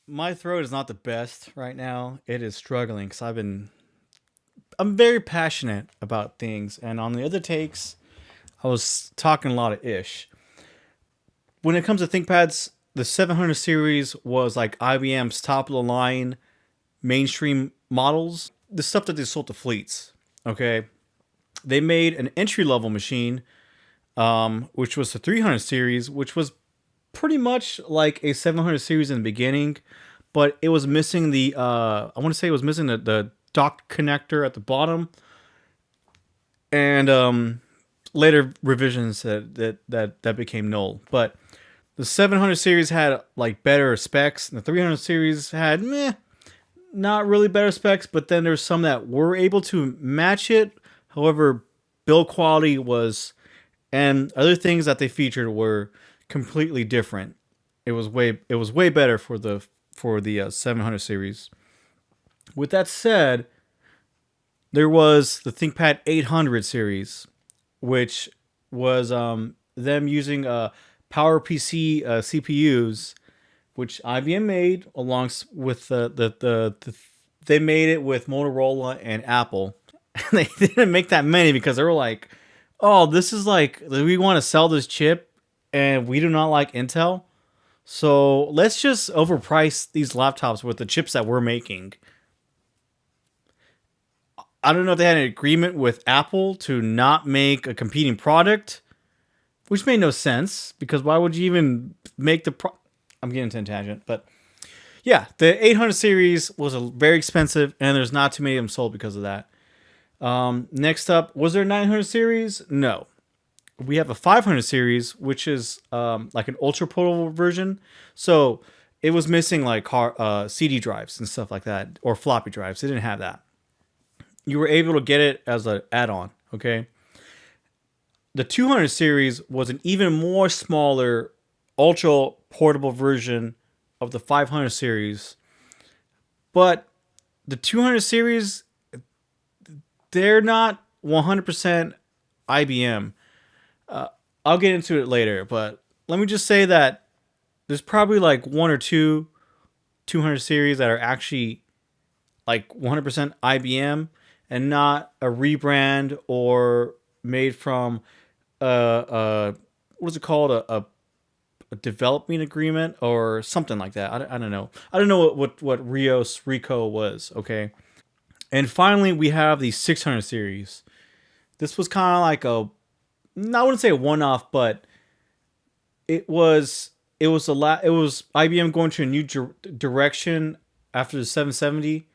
My throat is not the best right now. It is struggling because I'm very passionate about things, and on the other takes, I was talking a lot of ish. When it comes to ThinkPads, the 700 series was like IBM's top of the line mainstream models, the stuff that they sold to fleets. Okay, they made an entry level machine, which was the 300 series, which was pretty much like a 700 series in the beginning, but it was missing the I want to say it was missing the dock connector at the bottom, and later revisions that became null. But the 700 series had like better specs, and the 300 series had not really better specs, but then there's some that were able to match it. However, build quality was, and other things that they featured were completely different. It was way better for the 700 series. With that said, there was the ThinkPad 800 series, which was them using PowerPC CPUs, which IBM made along with they made it with Motorola and Apple. And they didn't make that many because they were like, "Oh, this is like we want to sell this chip, and we do not like Intel, so let's just overprice these laptops with the chips that we're making." I don't know if they had an agreement with Apple to not make a competing product, which made no sense because why would you even make I'm getting into a tangent, but yeah, the 800 series was very expensive, and there's not too many of them sold because of that. Next up, was there a 900 series? No. We have a 500 series, which is like an ultra portable version. So it was missing like CD drives and stuff like that, or floppy drives. It didn't have that. You were able to get it as an add-on. Okay. The 200 series was an even more smaller, ultra portable version of the 500 series. But the 200 series, they're not 100% IBM. I'll get into it later, but let me just say that there's probably like one or two 200 series that are actually like 100% IBM and not a rebrand or made from what is it called, a development agreement or something like that. I don't know. I don't know what Rico was. Okay, and finally we have the 600 series. This was kind of like I wouldn't say a one off, but it was it was IBM going to a new direction after the 770,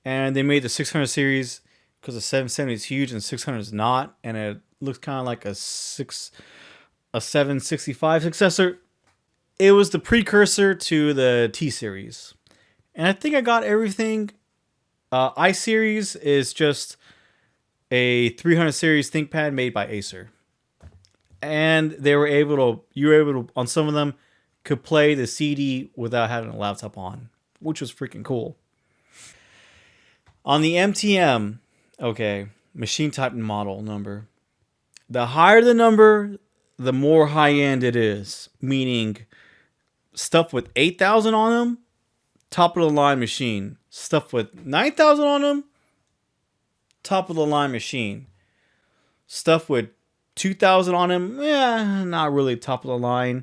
and they made the 600 series because the 770 is huge and 600 is not, and it looks kind of like a 765 successor. It was the precursor to the T series, and I think I got everything. I series is just a 300 series ThinkPad made by Acer, and you were able to, on some of them, could play the CD without having a laptop on, which was freaking cool. On the MTM, okay, machine type and model number. The higher the number, the more high end it is. Meaning, stuff with 8,000 on them, top of the line machine. Stuff with 9,000 on them, top of the line machine. Stuff with 2,000 on them, not really top of the line.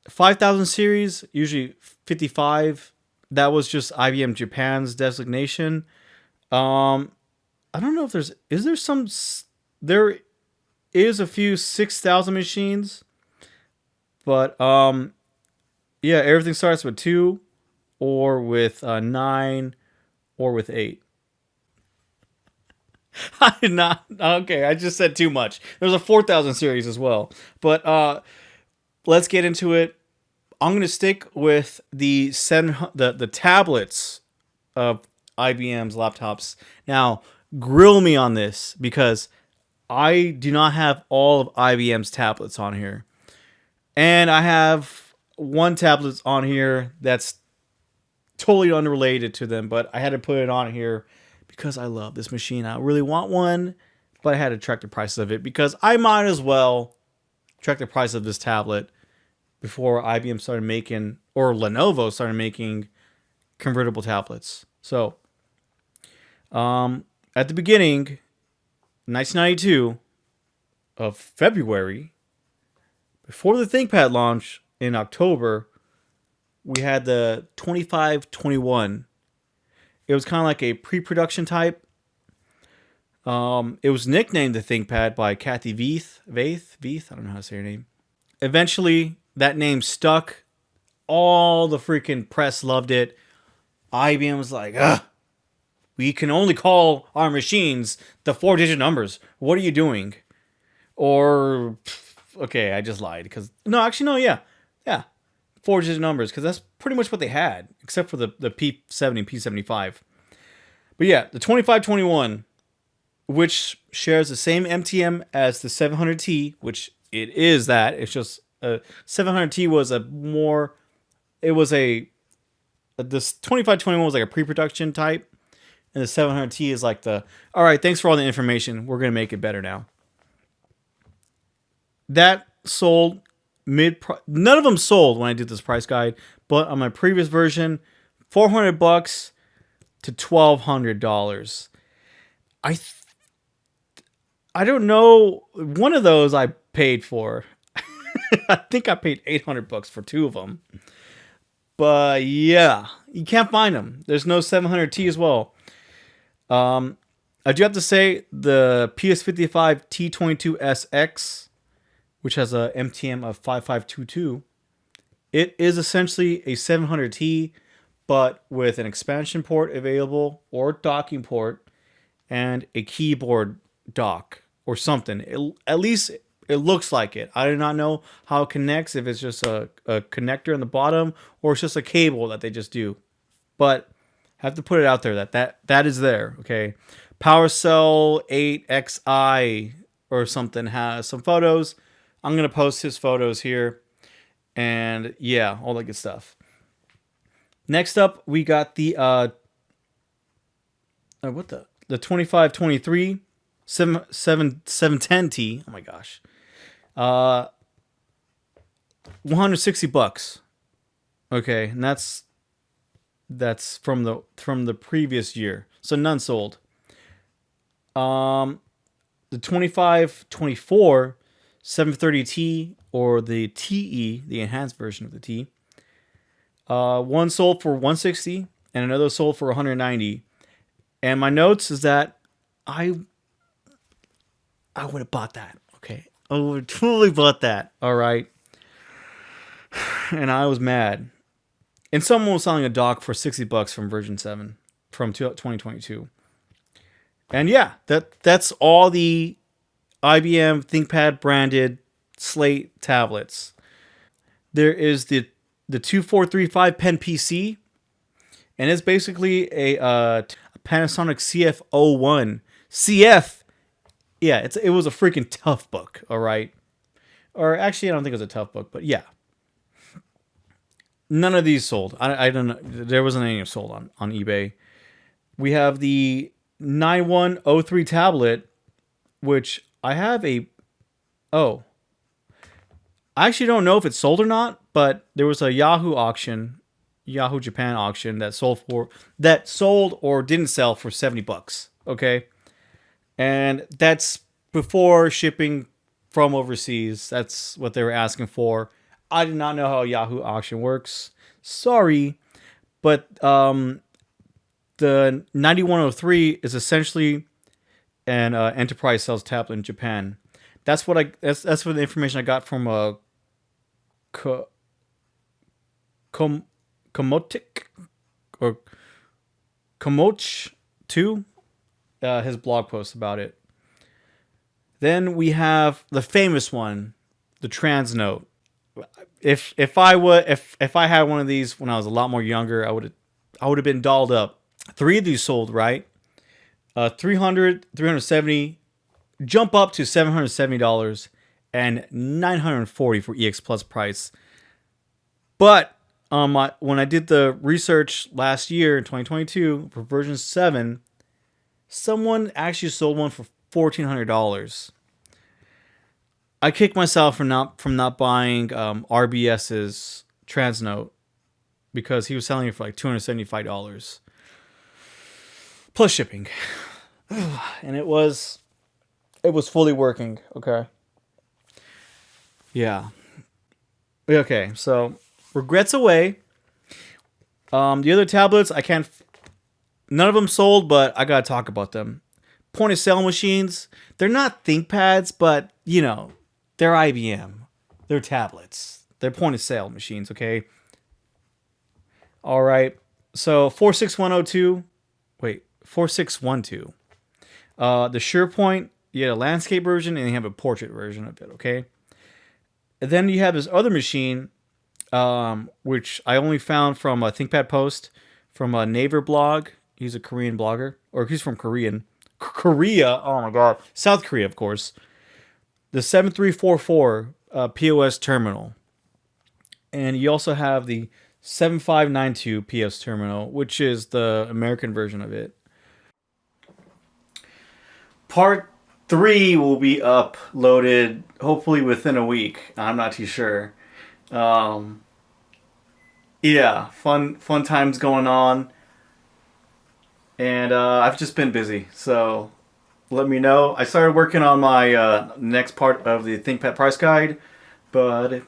5,000 series, usually 55. That was just IBM Japan's designation. Um, I don't know if there is a few 6,000 machines, but yeah, everything starts with 2 or with 9 or with 8. I did not. Okay, I just said too much. There's a 4,000 series as well. But let's get into it. I'm going to stick with the tablets of IBM's laptops. Now, grill me on this because I do not have all of IBM's tablets on here. And I have one tablet on here that's totally unrelated to them, but I had to put it on here because I love this machine. I really want one, but I had to track the price of it because I might as well track the price of this tablet before IBM started making, or Lenovo started making, convertible tablets. So, at the beginning, 1992 of February, before the ThinkPad launch in October, we had the 2521. It was kind of like a pre-production type. It was nicknamed the ThinkPad by Kathy Veith. I don't know how to say her name. Eventually, that name stuck. All the freaking press loved it. IBM was like, ugh, we can only call our machines the 4-digit numbers. What are you doing? Or, okay, I just lied. No, actually, no, yeah. Yeah. 4-digit numbers, because that's pretty much what they had, except for the P70 and P75. But yeah, the 2521, which shares the same MTM as the 700T, which it is that. It's just 700T was a more, it was a, this 2521 was like a pre-production type, and the 700T is like the, all right, thanks for all the information. We're going to make it better now. That sold none of them sold when I did this price guide, but on my previous version, $400 to $1,200. I don't know. One of those I paid for. I think I paid $800 for 2 of them. But yeah, you can't find them. There's no 700T as well. I do have to say the PS55 T22SX, which has a MTM of 5522, it is essentially a 700T, but with an expansion port available or docking port and a keyboard dock or something. At least it looks like it. I do not know how it connects, if it's just a connector in the bottom or it's just a cable that they just do. But I have to put it out there that is there, okay? PowerCell 8XI or something has some photos. I'm going to post his photos here. And yeah, all that good stuff. Next up, we got the 2523 710T. Oh my gosh. $160. Okay, and that's from the previous year. So none sold. The 2524 730T, or the TE, the enhanced version of the T. One sold for $160 and another sold for $190. And my notes is that I would have bought that. Okay, I would have totally bought that. All right, and I was mad. And someone was selling a dock for $60 from version 7 from 2022. And yeah, that's all the IBM ThinkPad branded Slate tablets. There is the 2435 Pen PC, and it's basically a Panasonic CF01. CF, yeah, it was a freaking tough book, all right? Or actually, I don't think it was a tough book, but yeah. None of these sold. I don't know. There wasn't any sold on eBay. We have the 9103 tablet, which I have I actually don't know if it's sold or not, but there was a Yahoo Japan auction that sold or didn't sell for $70. Okay. And that's before shipping from overseas. That's what they were asking for. I did not know how a Yahoo auction works. Sorry. But the 9103 is essentially an enterprise sales tablet in Japan. That's what that's what the information I got from Komotic or Komoch 2, his blog post about it. Then we have the famous one, the transnote. If I had one of these when I was a lot more younger, I would have been dolled up. 3 of these sold, right? 300, 370, jump up to $770 and $940 for EX Plus price. But when I did the research last year in 2022 for version 7, someone actually sold one for $1,400. I kicked myself from not buying RBS's transnote because he was selling it for like $275 plus shipping, and it was fully working. Okay. Yeah. Okay. So regrets away. The other tablets I can't. None of them sold, but I gotta talk about them. Point of sale machines. They're not ThinkPads, but you know, they're IBM. They're tablets. They're point of sale machines. Okay. All right. So 46102. Wait, 4612. The SurePoint. You had a landscape version and you have a portrait version of it. Okay. And then you have this other machine, which I only found from a ThinkPad post from a Naver blog. He's a Korean blogger, or he's from Korea. Oh my god, South Korea, of course. The 7344 POS terminal, and you also have the 7592 PS terminal, which is the American version of it. Part 3 will be uploaded hopefully within a week. I'm not too sure. Um, yeah, fun times going on, and I've just been busy. So let me know. I started working on my next part of the ThinkPad price guide, but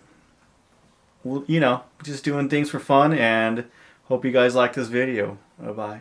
you know, just doing things for fun, and hope you guys like this video. Bye bye.